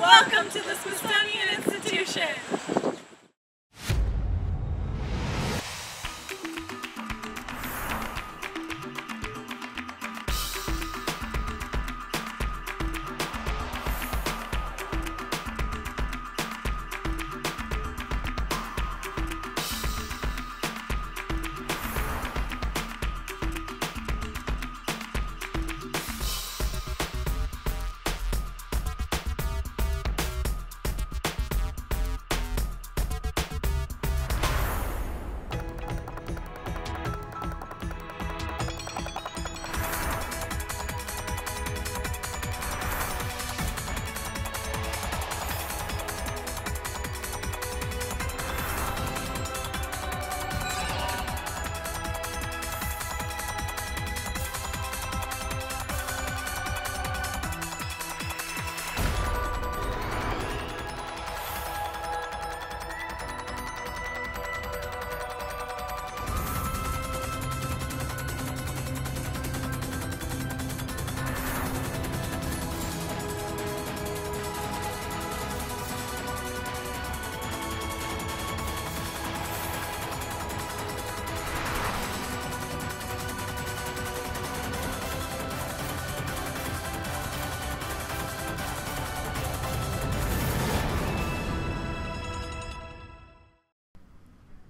Welcome to the Smithsonian Institution.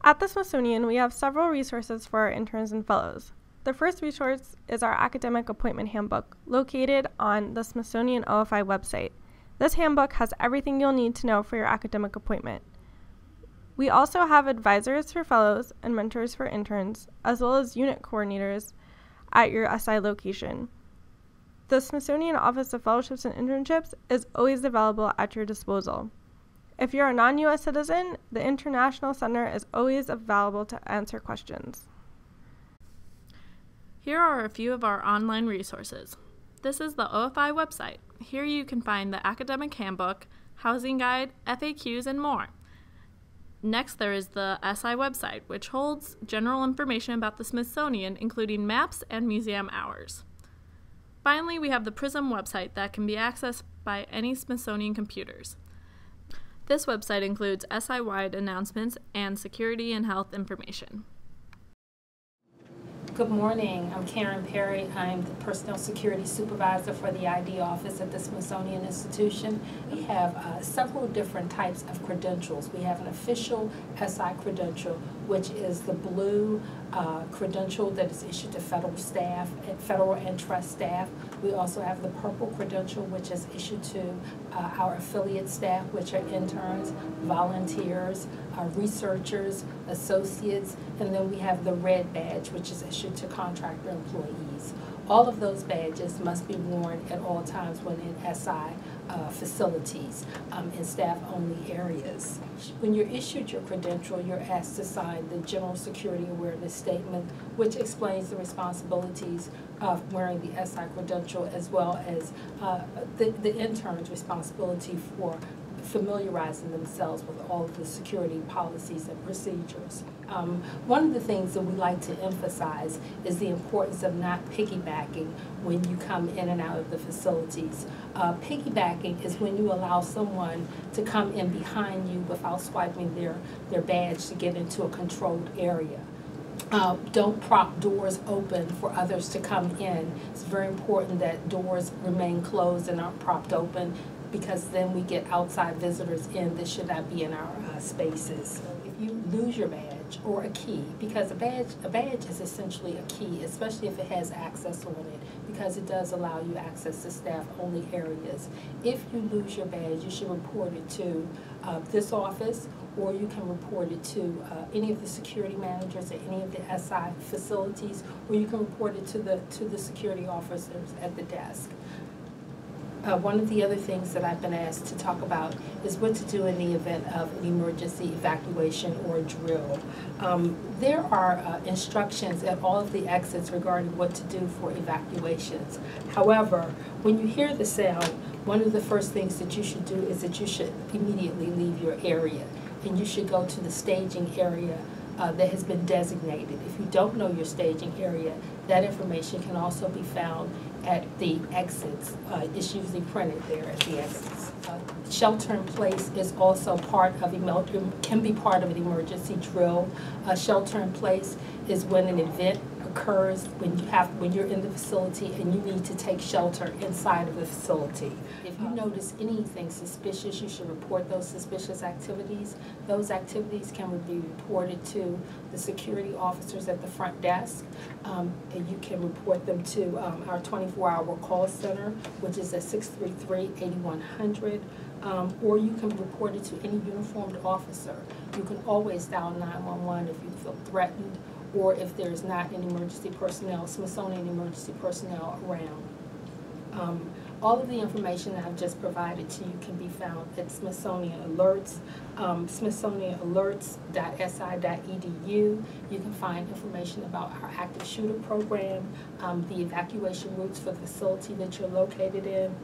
At the Smithsonian, we have several resources for our interns and fellows. The first resource is our Academic Appointment Handbook, located on the Smithsonian OFI website. This handbook has everything you'll need to know for your academic appointment. We also have advisors for fellows and mentors for interns, as well as unit coordinators at your SI location. The Smithsonian Office of Fellowships and Internships is always available at your disposal. If you're a non-U.S. citizen, the International Center is always available to answer questions. Here are a few of our online resources. This is the OFI website. Here you can find the Academic Handbook, Housing Guide, FAQs, and more. Next, there is the SI website, which holds general information about the Smithsonian, including maps and museum hours. Finally, we have the PRISM website that can be accessed by any Smithsonian computers. This website includes SI-wide announcements and security and health information. Good morning. I'm Karen Perry. I'm the Personnel Security Supervisor for the ID Office at the Smithsonian Institution. We have several different types of credentials. We have an official SI credential, which is the blue credential that is issued to federal staff, federal and trust staff. We also have the purple credential, which is issued to our affiliate staff, which are interns, volunteers, researchers, associates, and then we have the red badge, which is issued to contractor employees. All of those badges must be worn at all times when in SI facilities in staff-only areas. When you're issued your credential, you're asked to sign the General Security Awareness Statement, which explains the responsibilities of wearing the SI credential, as well as the intern's responsibility for familiarizing themselves with all of the security policies and procedures. One of the things that we like to emphasize is the importance of not piggybacking when you come in and out of the facilities. Piggybacking is when you allow someone to come in behind you without swiping their badge to get into a controlled area. Don't prop doors open for others to come in. It's very important that doors remain closed and aren't propped open, because then we get outside visitors in. This should not be in our spaces. If you lose your badge or a key, because a badge is essentially a key, especially if it has access on it, because it does allow you access to staff-only areas. If you lose your badge, you should report it to this office, or you can report it to any of the security managers at any of the SI facilities, or you can report it to the security officers at the desk. One of the other things that I've been asked to talk about is what to do in the event of an emergency evacuation or drill. There are instructions at all of the exits regarding what to do for evacuations. However, when you hear the sound, one of the first things that you should do is that you should immediately leave your area, and you should go to the staging area that has been designated. If you don't know your staging area, that information can also be found at the exits. It's usually printed there at the exits. Shelter in place is also part of can be part of an emergency drill. Shelter in place is when an event occurs, when you're in the facility and you need to take shelter inside of the facility. If you notice anything suspicious, you should report those suspicious activities. Those activities can be reported to the security officers at the front desk, and you can report them to our 24-hour call center, which is at 633-8100, or you can report it to any uniformed officer. You can always dial 911 if you feel threatened, or if there's not an emergency personnel, Smithsonian emergency personnel around. All of the information that I've just provided to you can be found at Smithsonian Alerts, smithsonianalerts.si.edu. You can find information about our active shooter program, the evacuation routes for the facility that you're located in,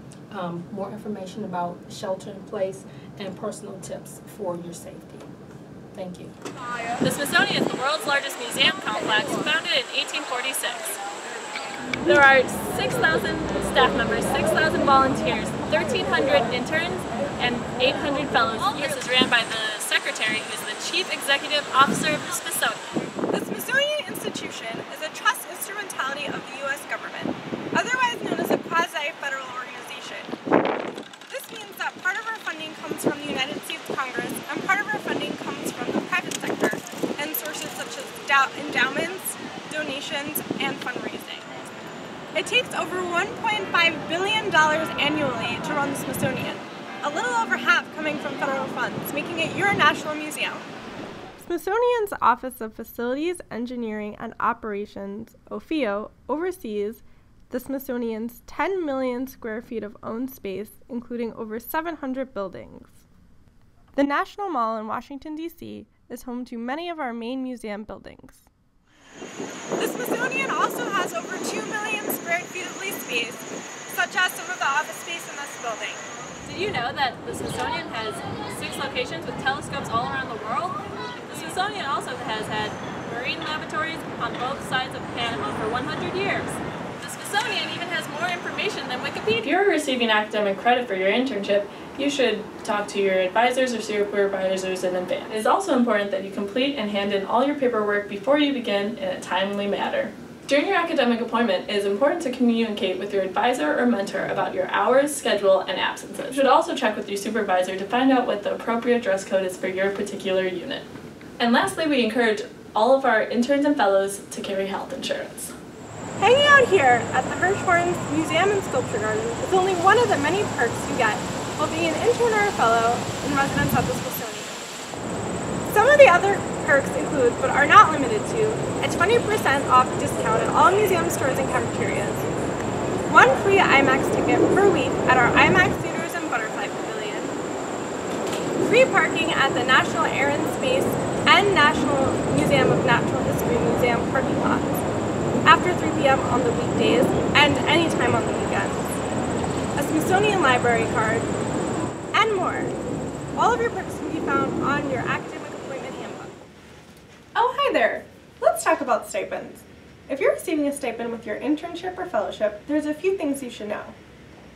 more information about shelter in place, and personal tips for your safety. Thank you. The Smithsonian is the world's largest museum complex, founded in 1846. There are 6,000 staff members, 6,000 volunteers, 1,300 interns, and 800 fellows. This is ran by the secretary, who is the Chief Executive Officer of the Smithsonian. The Smithsonian Institution is a trust instrumentality of the U.S. government, otherwise known as a quasi-federal organization. This means that part of our funding comes from the United States Congress, and part of our funding comes from the private sector, and sources such as endowments, donations, and fundraising. It takes over $1.5 billion annually to run the Smithsonian, a little over half coming from federal funds, making it your national museum. Smithsonian's Office of Facilities, Engineering, and Operations, OFEO, oversees the Smithsonian's 10 million square feet of owned space, including over 700 buildings. The National Mall in Washington, D.C. is home to many of our main museum buildings. The Smithsonian also has over 2 million square feet of leased space, such as some of the office space in this building. Did you know that the Smithsonian has 6 locations with telescopes all around the world? The Smithsonian also has had marine laboratories on both sides of Panama for 100 years. The Smithsonian even has more information than Wikipedia. If you're receiving academic credit for your internship, you should talk to your advisors or supervisors in advance. It is also important that you complete and hand in all your paperwork before you begin in a timely manner. During your academic appointment, it is important to communicate with your advisor or mentor about your hours, schedule, and absences. You should also check with your supervisor to find out what the appropriate dress code is for your particular unit. And lastly, we encourage all of our interns and fellows to carry health insurance. Hanging out here at the Hirshhorn Museum and Sculpture Garden is only one of the many perks you get while being an intern or a fellow in residence at the Smithsonian. Some of the other perks include, but are not limited to, a 20% off discount at all museum stores and cafeterias, 1 free IMAX ticket per week at our IMAX Theaters and Butterfly Pavilion, free parking at the National Air and Space and National Museum of Natural History Museum parking lots after 3 p.m. on the weekdays and any time on the weekends, a Smithsonian library card, and more. All of your perks can be found on your academic appointment handbook. Oh, hi there. Let's talk about stipends. If you're receiving a stipend with your internship or fellowship, there's a few things you should know.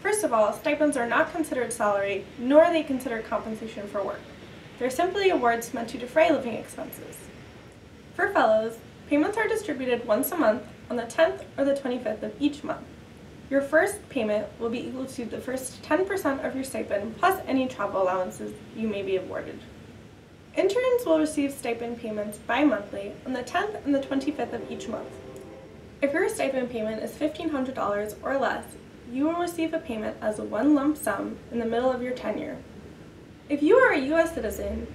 First of all, stipends are not considered salary, nor are they considered compensation for work. They're simply awards meant to defray living expenses. For fellows, payments are distributed once a month on the 10th or the 25th of each month. Your first payment will be equal to the first 10% of your stipend plus any travel allowances you may be awarded. Interns will receive stipend payments bi-monthly on the 10th and the 25th of each month. If your stipend payment is $1,500 or less, you will receive a payment as a one lump sum in the middle of your tenure. If you are a U.S. citizen,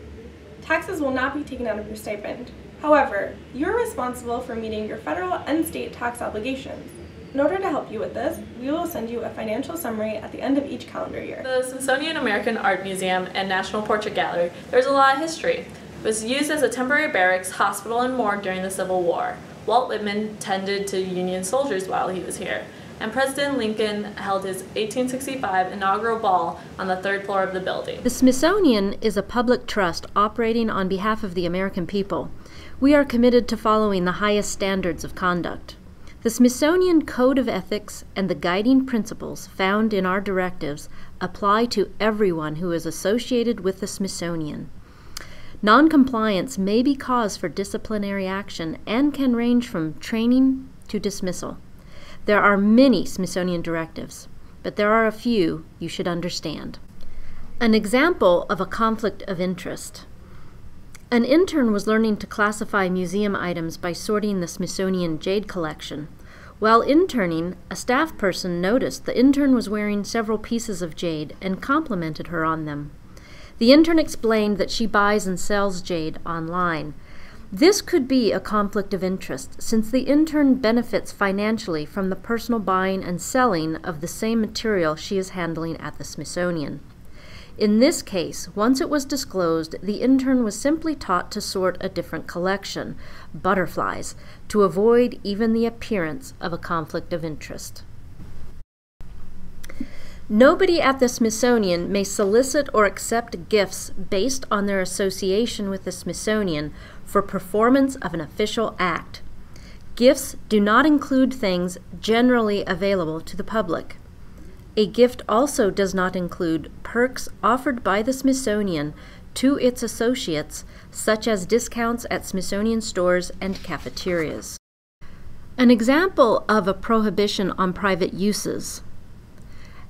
taxes will not be taken out of your stipend. However, you're responsible for meeting your federal and state tax obligations. In order to help you with this, we will send you a financial summary at the end of each calendar year. The Smithsonian American Art Museum and National Portrait Gallery, there's a lot of history. It was used as a temporary barracks, hospital, and morgue during the Civil War. Walt Whitman tended to Union soldiers while he was here, and President Lincoln held his 1865 inaugural ball on the 3rd floor of the building. The Smithsonian is a public trust operating on behalf of the American people. We are committed to following the highest standards of conduct. The Smithsonian Code of Ethics and the guiding principles found in our directives apply to everyone who is associated with the Smithsonian. Noncompliance may be cause for disciplinary action and can range from training to dismissal. There are many Smithsonian directives, but there are a few you should understand. An example of a conflict of interest. An intern was learning to classify museum items by sorting the Smithsonian jade collection. While interning, a staff person noticed the intern was wearing several pieces of jade and complimented her on them. The intern explained that she buys and sells jade online. This could be a conflict of interest since the intern benefits financially from the personal buying and selling of the same material she is handling at the Smithsonian. In this case, once it was disclosed, the intern was simply taught to sort a different collection, butterflies, to avoid even the appearance of a conflict of interest. Nobody at the Smithsonian may solicit or accept gifts based on their association with the Smithsonian for performance of an official act. Gifts do not include things generally available to the public. A gift also does not include perks offered by the Smithsonian to its associates, such as discounts at Smithsonian stores and cafeterias. An example of a prohibition on private uses.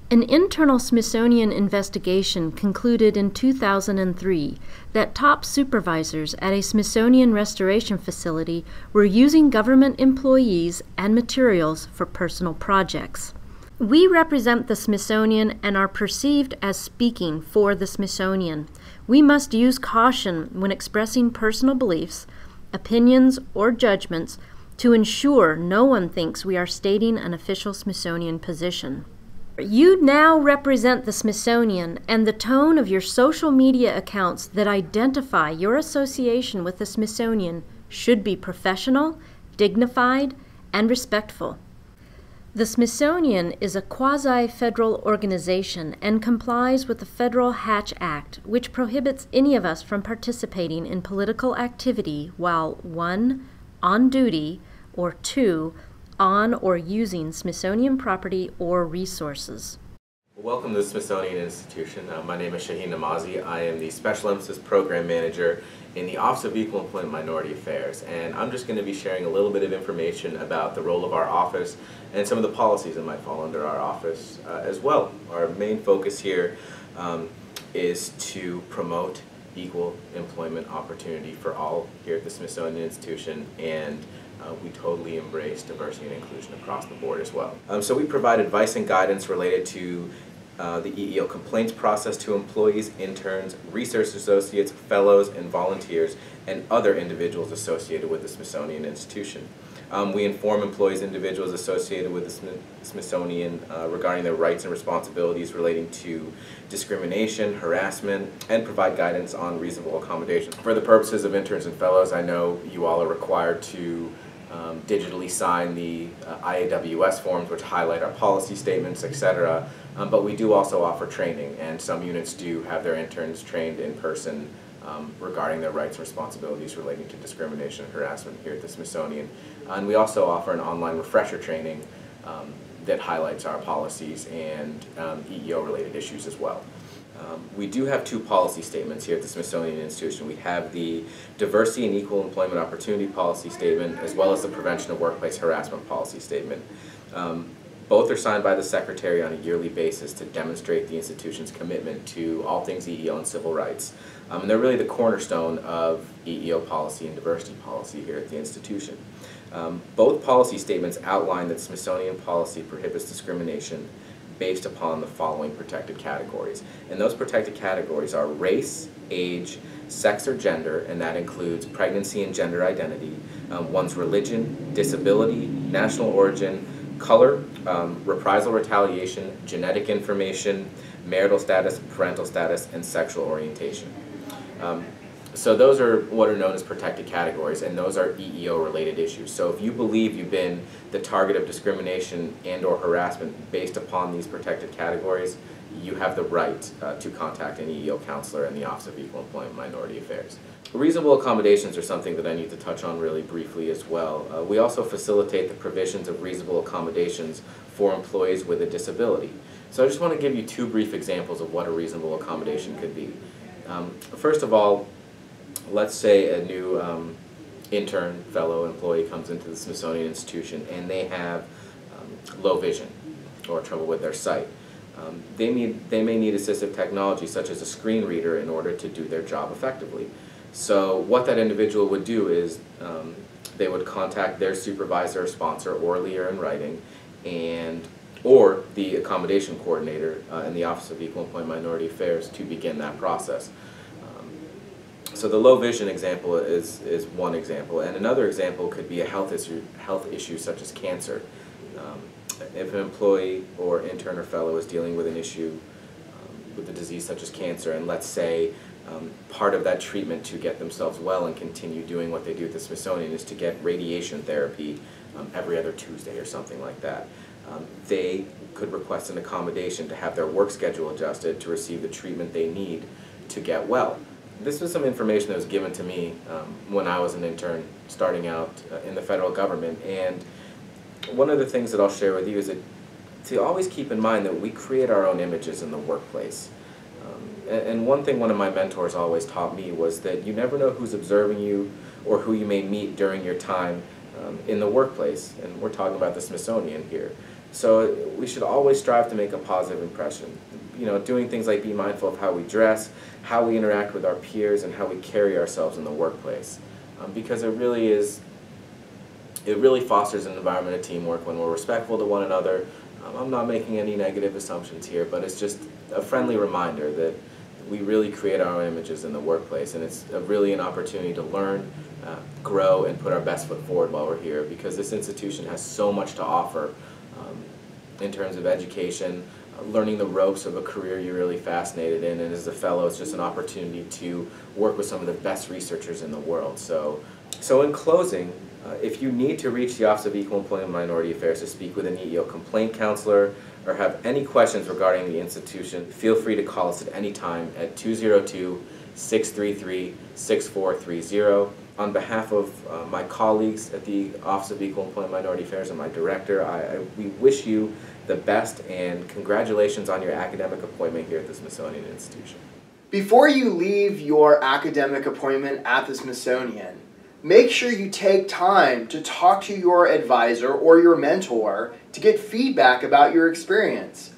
An internal Smithsonian investigation concluded in 2003 that top supervisors at a Smithsonian restoration facility were using government employees and materials for personal projects. We represent the Smithsonian and are perceived as speaking for the Smithsonian. We must use caution when expressing personal beliefs, opinions, or judgments to ensure no one thinks we are stating an official Smithsonian position. You now represent the Smithsonian, and the tone of your social media accounts that identify your association with the Smithsonian should be professional, dignified, and respectful. The Smithsonian is a quasi-federal organization and complies with the Federal Hatch Act, which prohibits any of us from participating in political activity while 1. On duty, or 2. On or using Smithsonian property or resources. Welcome to the Smithsonian Institution. My name is Shaheen Namazi. I am the Special Emphasis Program Manager in the Office of Equal Employment Minority Affairs, and I'm just going to be sharing a little bit of information about the role of our office and some of the policies that might fall under our office as well. Our main focus here is to promote equal employment opportunity for all here at the Smithsonian Institution, and we totally embrace diversity and inclusion across the board as well. So we provide advice and guidance related to the EEO complaints process to employees, interns, research associates, fellows, and volunteers, and other individuals associated with the Smithsonian Institution. We inform employees, individuals associated with the Smithsonian regarding their rights and responsibilities relating to discrimination, harassment, and provide guidance on reasonable accommodations. For the purposes of interns and fellows, I know you all are required to digitally sign the IAWS forms, which highlight our policy statements, etc. But we do also offer training, and some units do have their interns trained in person regarding their rights and responsibilities relating to discrimination and harassment here at the Smithsonian. And we also offer an online refresher training that highlights our policies and EEO-related issues as well. We do have two policy statements here at the Smithsonian Institution. We have the Diversity and Equal Employment Opportunity Policy Statement, as well as the Prevention of Workplace Harassment Policy Statement. Both are signed by the Secretary on a yearly basis to demonstrate the institution's commitment to all things EEO and civil rights. And they're really the cornerstone of EEO policy and diversity policy here at the institution. Both policy statements outline that Smithsonian policy prohibits discrimination based upon the following protected categories. And those protected categories are race, age, sex or gender, and that includes pregnancy and gender identity, one's religion, disability, national origin, color, reprisal retaliation, genetic information, marital status, parental status, and sexual orientation. So those are what are known as protected categories, and those are EEO-related issues. So if you believe you've been the target of discrimination and or harassment based upon these protected categories, you have the right to contact an EEO counselor in the Office of Equal Employment Minority Affairs. Reasonable accommodations are something that I need to touch on really briefly as well. We also facilitate the provisions of reasonable accommodations for employees with a disability. So I just want to give you two brief examples of what a reasonable accommodation could be. First of all, let's say a new intern, fellow employee comes into the Smithsonian Institution and they have low vision or trouble with their sight. They may need assistive technology such as a screen reader in order to do their job effectively. So what that individual would do is they would contact their supervisor or sponsor orally or in writing, or the accommodation coordinator in the Office of Equal Employment Minority Affairs to begin that process. So the low vision example is one example, and another example could be a health issue such as cancer. If an employee or intern or fellow is dealing with an issue with a disease such as cancer, and let's say part of that treatment to get themselves well and continue doing what they do at the Smithsonian is to get radiation therapy every other Tuesday or something like that. They could request an accommodation to have their work schedule adjusted to receive the treatment they need to get well. This was some information that was given to me when I was an intern starting out in the federal government, and one of the things that I'll share with you is to always keep in mind that we create our own images in the workplace. And one thing one of my mentors always taught me was that you never know who's observing you or who you may meet during your time in the workplace, and we're talking about the Smithsonian here. So we should always strive to make a positive impression. You know, doing things like be mindful of how we dress, how we interact with our peers, and how we carry ourselves in the workplace. Because it really fosters an environment of teamwork when we're respectful to one another. I'm not making any negative assumptions here, but it's just a friendly reminder that we really create our own images in the workplace, and it's really an opportunity to learn, grow, and put our best foot forward while we're here, because this institution has so much to offer in terms of education, learning the ropes of a career you're really fascinated in, and as a fellow, it's just an opportunity to work with some of the best researchers in the world. So in closing, if you need to reach the Office of Equal Employment Minority Affairs to speak with an EEO complaint counselor or have any questions regarding the institution, feel free to call us at any time at 202-633-6430. On behalf of my colleagues at the Office of Equal Employment Minority Affairs and my director, we wish you the best and congratulations on your academic appointment here at the Smithsonian Institution. Before you leave your academic appointment at the Smithsonian, make sure you take time to talk to your advisor or your mentor to get feedback about your experience.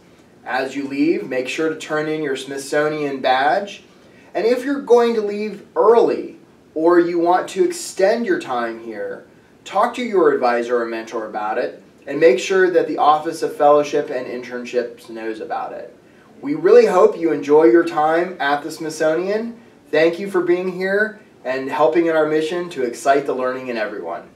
As you leave, make sure to turn in your Smithsonian badge. And if you're going to leave early or you want to extend your time here, talk to your advisor or mentor about it and make sure that the Office of Fellowship and Internships knows about it. We really hope you enjoy your time at the Smithsonian. Thank you for being here and helping in our mission to excite the learning in everyone.